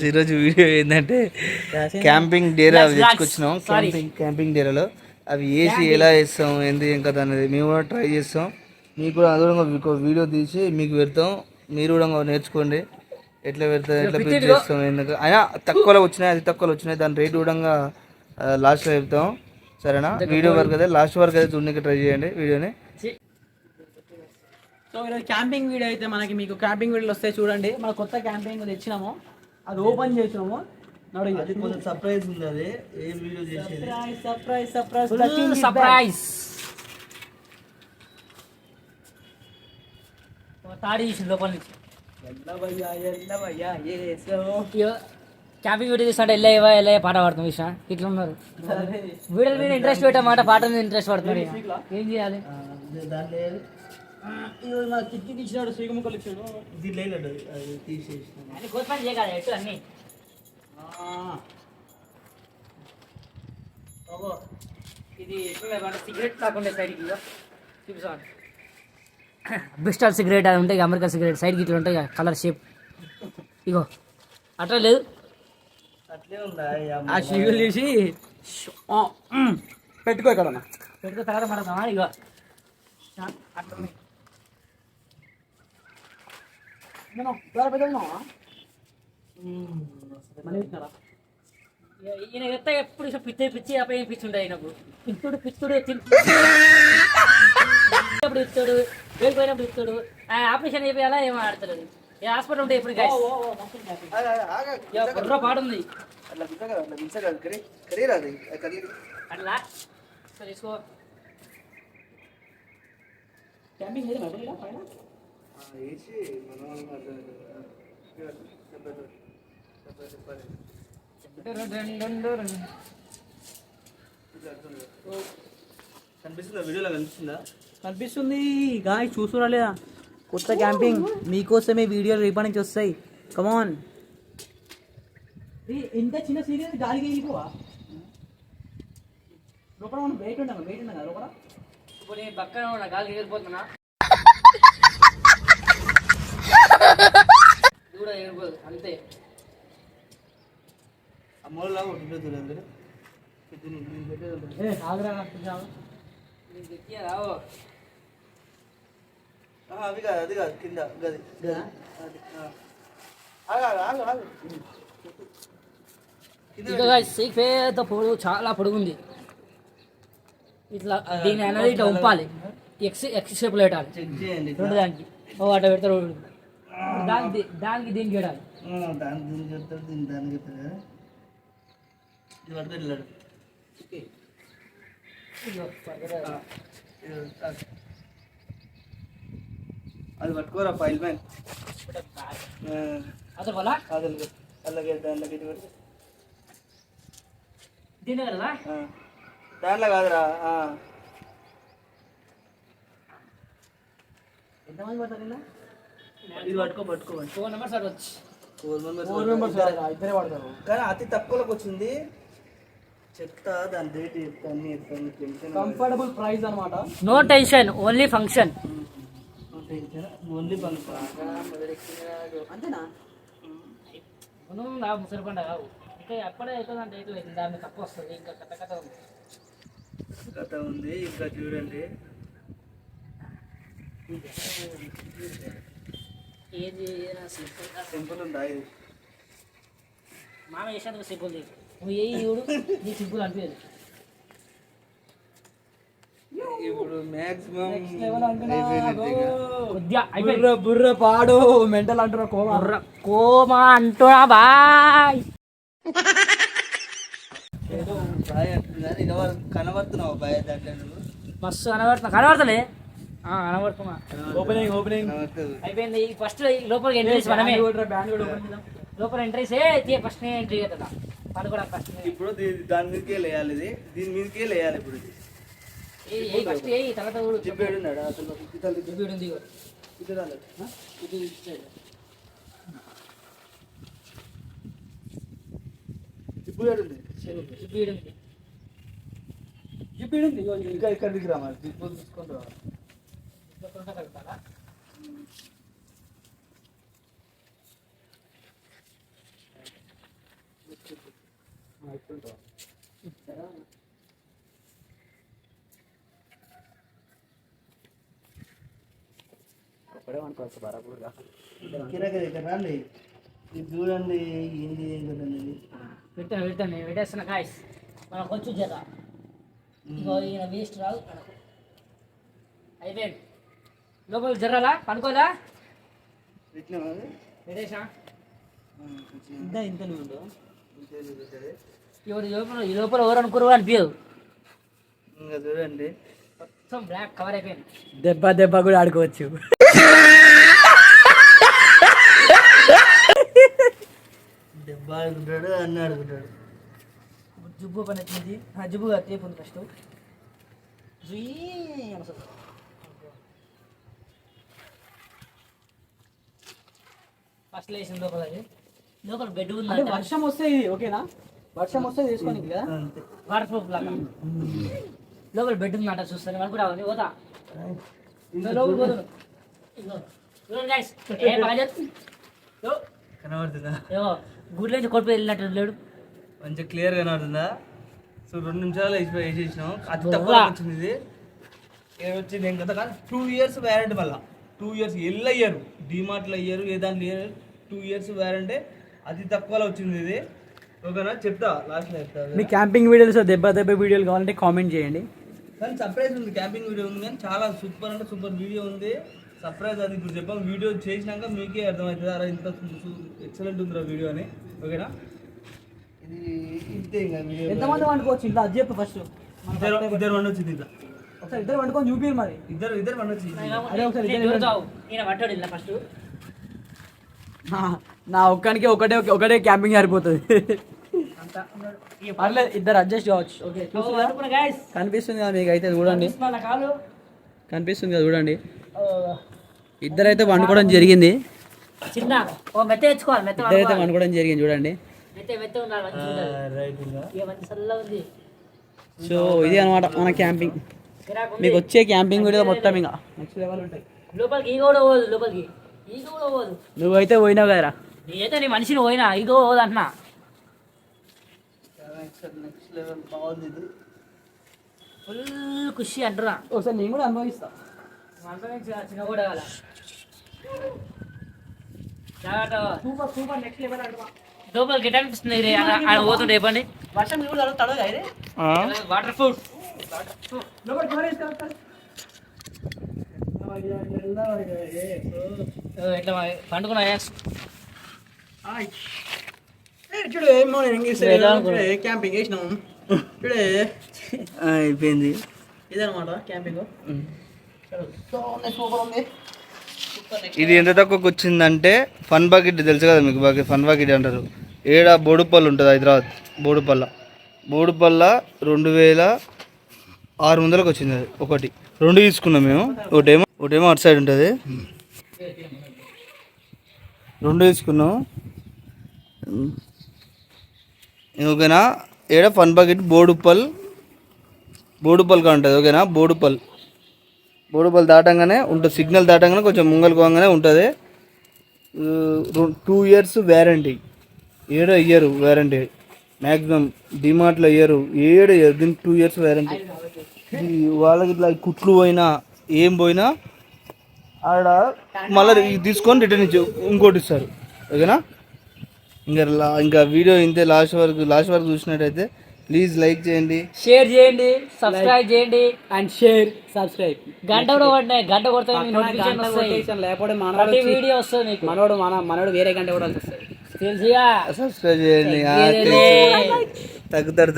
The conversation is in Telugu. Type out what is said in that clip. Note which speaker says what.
Speaker 1: ఈరోజు వీడియో ఏంటంటే క్యాంపింగ్ డేరా తెచ్చుకొచ్చినాం. క్యాంపింగ్ డేరాలో అవి వేసి ఎలా వేస్తాం ఏంది ఏం కదా అనేది మేము కూడా ట్రై చేస్తాం. మీకు కూడా అందులో వీడియో తీసి మీకు పెడతాం. మీరు కూడా నేర్చుకోండి ఎట్లా పెడతాం, ఎట్లా బిల్డ్ చేస్తాం. ఎందుకంటే అయినా తక్కువలో వచ్చినాయి, అది తక్కువలో వచ్చినాయి. దాని రేటు కూడా లాస్ట్లో చెప్తాం. సరేనా? వీడియో వరకు అయితే లాస్ట్ వరకు అయితే చూడడానికి ట్రై చేయండి వీడియోని.
Speaker 2: సో ఈరోజు క్యాంపింగ్ వీడియో అయితే మీకు క్యాంపింగ్ వీడియోలు వస్తాయి చూడండి. మన కొత్త క్యాంపింగ్ తెచ్చినాము, అది ఓపెన్ చేసినాము.
Speaker 1: అది కొంచెం సర్ప్రైజ్ ఉంది. అది ఏ వీడియో చేసేది
Speaker 2: సర్ప్రైజ్ తాడి లోపల నుంచి క్యాంపింగ్ వీడియో చూస్తుంటే వెళ్ళే పాట పాడుతుంది విషయం. ఇట్లా ఉన్నారు వీడియో మీద ఇంట్రెస్ట్ పెట్టమాట, పాట మీద ఇంట్రెస్ట్ పడుతున్నారు. ఏం చేయాలి? కిట్టి ఇచ్చినాడు, శ్రీముఖలు ఇచ్చాడు. గోత్పని చేయగల ఎటు అన్ని ఇది సిగరెట్ కాకుండా సైడ్కి చూపిస్తాను. బిస్టాల్ సిగరెట్ అది ఉంటాయి, అమెరికన్ సిగరెట్ సైడ్కి ఇట్లా ఉంటాయి కలర్ షేప్. ఇగో అట్లా లేదు, ఆ షీగులు తీసి పెట్టుకో ఇక్కడ పెట్టుకో తర్వాత పడతామా. ఇగో అట్లా ఈయన ఎత్త ఎప్పుడు పిచ్చి అప్పుడు పిచ్చి ఉంటాయి. ఆయనకు పిచ్చుడు ఎప్పుడు ఇస్తాడు, వెళ్ళిపోయినప్పుడు ఇస్తాడు. ఆపరేషన్ అయిపోయాలా ఏమో ఆడతలేదు. ఏ హాస్పిటల్ ఉంటే ఎప్పుడు బుర్ర పాడుంది అట్లా తీసుకో. క్యాంపింగ్
Speaker 1: కనిపిస్తుందా? వీడియోలో కనిపిస్తుందా?
Speaker 2: కనిపిస్తుంది. గాయ్ చూస్తున్నా లేదా? కొత్త క్యాంపింగ్ మీకోసమే వీడియోలు రేపటి నుంచి వస్తాయి. కమాన్. ఇంత చిన్న సీరియస్ గాలికి వెళ్ళిపోవా లోపల? మనం వెయిట్ ఉండగా లోపల ఇప్పుడు నేను పక్కన ఉన్నా, గాలికి వెళ్ళిపోతున్నా. కూడా వెళ్ళిపోదు అంతే.
Speaker 1: అమ్మలా
Speaker 2: ఆగ్రా రావు.
Speaker 1: అది కాదు, అది కాదు, కింద గది
Speaker 2: పెద్ద పొడుగు, చాలా పొడుగుంది. ఇట్లా దీని అనేది ఇట్లా ఉంపాలి, ఎక్స్ షేప్లో పెట్టాలి. రెండు దానికి అట్లా పెడతారు. దానికి దీనికి పెట్టాలి.
Speaker 1: అది పట్టుకోరా ఫైల్ మ్యాన్.
Speaker 2: అసలు దీని కదా
Speaker 1: దాంట్లో కాదురా.
Speaker 2: ఎంతమంది పడతారు ఇలా?
Speaker 1: ఇది పట్టుకో
Speaker 2: 4 మెంబర్స్ అడవచ్చు.
Speaker 1: 4 మెంబర్స్
Speaker 2: ఇద్దరే పడతారు.
Speaker 1: కానీ అతి తక్కువలోకి వచ్చింది. చెప్తా దాని రేట్ చెప్తాను.
Speaker 2: కంఫర్టబుల్ ప్రైస్ అనమాట. No tension, only function.
Speaker 1: Only function
Speaker 2: అంతేనా? ముసలిపండ కావు ఇంకా ఎప్పుడే అవుతుంది అంటే అవుతుంది. దాన్ని తక్కువ వస్తుంది. ఇంకా కథ
Speaker 1: ఉంది ఇంకా చూడండి.
Speaker 2: ఏది
Speaker 1: సింపుల్ ఉందా? ఇది
Speaker 2: మామ వేసేందుకు సింపుల్. నువ్వు ఏ చూడు నీకు సింపుల్ అనిపించదు.
Speaker 1: ఇప్పుడు మాక్సిమం
Speaker 2: బుర్ర పాడు మెంటల్ అంటున్నా. కోమా అంటున్నా బాయ్.
Speaker 1: కనబడుతున్నావు బాయ్?
Speaker 2: మస్తు కనబడతలే. కనబడుతున్నా. ఓపెనింగ్ అయిపోయింది. ఫస్ట్ లోపలికి ఎంట్రీస్ మనమే. లోపల ఎంట్రీస్ ఫస్ట్ ఎంట్రీ అవుతుందా వాళ్ళు కూడా ఫస్ట్.
Speaker 1: ఇప్పుడు దాని మీదకే లేయాలి, ఇది దీని మీదకే లేయాలి. ఇప్పుడు
Speaker 2: ఫస్ట్ తర్వాత
Speaker 1: జిబ్బేడున్నాడు అసలు.
Speaker 2: జిబ్బేడు ఉంది.
Speaker 1: ఇది రాలేదు.
Speaker 2: ఇది
Speaker 1: జిబ్బేడు ఉంది.
Speaker 2: జిబ్బేడు ఉంది.
Speaker 1: ఇంకా ఇక్కడ దిగి రావాలి. జిబ్బు తీసుకొని రావాలి. కిరాకి దగ్గర రండి, ఇది చూడండి ఏంది ఏం కదండి.
Speaker 2: పెడతాను పెట్టేస్తున్నా గాయస్. మనకు కొంచెం జత ఇగో ఈయన వేస్ట్ రాదు మనకు. అయిపోయింది. లోపల జర్రాలా పనుకోదా పెట్టేసా
Speaker 1: ఇంత
Speaker 2: ఈ లోపల ఎవరు అనుకోరు అనిపించదు.
Speaker 1: ఇంకా చూడండి
Speaker 2: మొత్తం బ్లాక్ కవర్ అయిపోయింది.
Speaker 3: దెబ్బ కూడా ఆడుకోవచ్చు.
Speaker 1: దెబ్బ ఆడుకుంటాడు, అన్నీ ఆడుకుంటాడు.
Speaker 2: జుబ్బు పని వచ్చింది. జుబ్బు టేప్ ఉంది ఫస్ట్. ఫస్ట్ లేచిన లోపల లోపల బెడ్ ఉంది.
Speaker 3: వర్షం వస్తే ఇది ఓకేనా? వర్షం వస్తే తీసుకొని కదా
Speaker 2: వాటర్ ప్రూఫ్ లాగా. లోపల బెడ్ ఉందంట చూస్తాను మనకు కూడా పోతా లోపల పోతాను.
Speaker 1: కనబడుతుందా?
Speaker 2: ఏమో గుడ్ల నుంచి కొట్టుకు వెళ్ళినట్టు లేడు.
Speaker 1: మంచిగా క్లియర్ కనబడుతుందా? సో 2 నిమిషాలు వేసేసినాం. అతి తక్కువ వచ్చింది ఇది. వచ్చింది ఏం కదా కానీ 2 years వ్యారంటీ. మళ్ళీ 2 years ఎల్లు అయ్యారు, డిమార్ట్లో అయ్యారు, ఏ దాంట్లో అయ్యారు. 2 years వ్యారంటీ అతి తక్కువలో వచ్చింది ఇది. ఓకేనా? చెప్తా లాస్ట్లో చెప్తా.
Speaker 3: మీ క్యాంపింగ్ వీడియోస్ దెబ్బ వీడియోలు కావాలంటే కామెంట్ చేయండి.
Speaker 1: కానీ సర్ప్రైజ్ ఉంది, క్యాంపింగ్ వీడియో ఉంది కానీ చాలా సూపర్ అంటే సూపర్ వీడియో ఉంది. సర్ప్రైజ్ అది ఇప్పుడు చెప్పాం. వీడియో చేసినాక మీకే అర్థమవుతుంది అలా ఇంత ఎక్సలెంట్ ఉందిరా వీడియో అని. ఓకేనా? ఇది ఇంతే ఇంకా వీడియో.
Speaker 3: ఎంతమంది వండుకోవచ్చు ఇంట్లో అది చెప్పు ఫస్ట్.
Speaker 1: ఇద్దరు వండొచ్చు దీంట్లో.
Speaker 3: ఒకసారి ఇద్దరు వండుకొని చూపిరు మరి.
Speaker 1: ఇద్దరు వండొచ్చు.
Speaker 3: అదే ఒకసారి
Speaker 2: ఈయన పట్టాడు ఇలా ఫస్ట్.
Speaker 3: నా ఒక్కనికి ఒకటే క్యాంపింగ్ సరిపోతుంది. పర్లేదు ఇద్దరు అడ్జస్ట్ కావచ్చు. ఓకే కనిపిస్తుంది కదా మీకు అయితే చూడండి. కనిపిస్తుంది కదా చూడండి. ఇద్దరైతే వండుకోవడం జరిగింది.
Speaker 2: చిన్న మెత్త తెచ్చుకోవాలి.
Speaker 3: ఇద్దరైతే వండుకోవడం జరిగింది చూడండి. సో ఇది అనమాట మన క్యాంపింగ్. మీకు వచ్చే క్యాంపింగ్ వీడియో మొత్తం ఇంకా నెక్స్ట్ లెవెల్ ఉంటాయి.
Speaker 2: లోపలికి ఈగ కూడా పోదు. లోపలికి ఈగ కూడా పోదు.
Speaker 3: నువ్వైతే పోయినావు కదరా.
Speaker 2: నేనైతే నీ మనిషిని పోయినా ఈగ పోదు అంటున్నా.
Speaker 1: నెక్స్ట్ లెవెల్ బాగుంది ఇది.
Speaker 2: ఫుల్ ఖుషి అంటున్నా.
Speaker 3: ఒకసారి నేను కూడా అనుభవిస్తా.
Speaker 2: చిన్న కూడా కావాలా
Speaker 3: సూపర్ నెక్స్ట్ లెవెల్ అంటున్నా.
Speaker 2: లోపలికి ఎట్లా అనిపిస్తుంది ఆయన పోతుండే చెప్పండి.
Speaker 3: వర్షం కూడా తడగా
Speaker 2: వాటర్ ప్రూఫ్ ఎట్లా పండుకున్నా
Speaker 3: చూడు ఏమో క్యాంపింగ్ వేసినాము. చూడే
Speaker 1: అయిపోయింది.
Speaker 3: ఇదనమాట క్యాంపింగ్.
Speaker 1: ఇది ఎంత తక్కువకి వచ్చిందంటే ఫన్ బకెట్ తెలుసు కదా మీకు. ఫన్ బకెట్ అంటారు. ఏడ బోడుపల్లి ఉంటుంది, హైదరాబాద్ బోడుపల్ల 2600కి వచ్చింది. అది ఒకటి 2 తీసుకున్నాం మేము. ఒకటేమో అటు సైడ్ ఉంటుంది. 2 తీసుకున్నాం. ఓకేనా? ఏడ ఫన్ బకెట్ బోడుపల్ కా ఉంటుంది. ఓకేనా? బోడుపల్ దాటంగానే ఉంటుంది. సిగ్నల్ దాటంగానే కొంచెం ముంగల్ పోగానే ఉంటుంది. 2 years వ్యారంటీ. ఏడో ఇయ్యరు వ్యారంటీ. మ్యాక్సిమం డిమార్ట్లో ఇయ్యరు, ఇయ్యరు. దీనికి 2 years వ్యారంటీ. వాళ్ళకి ఇట్లా కుట్లు పోయినా ఏం పోయినా ఆడ మళ్ళీ తీసుకొని రిటర్న్ ఇచ్చి ఇంకోటి ఇస్తారు. ఓకేనా? ఇంకా వీడియో ఇంతే. లాస్ట్ వరకు చూసినట్టయితే ప్లీజ్ లైక్ చేయండి,
Speaker 2: షేర్ చేయండి, సబ్స్క్రైబ్ చేయండి.
Speaker 3: And share subscribe.
Speaker 2: గంట కూడా కొట్టినాయి. గంట కొడితే
Speaker 3: లేకపోతే
Speaker 2: వీడియో వస్తుంది మీకు.
Speaker 3: మనోడు వేరే గంట కూడా వస్తుంది.
Speaker 2: తెలుసుగా.
Speaker 1: సబ్స్క్రైబ్ చేయండి. తగ్గుతాడు.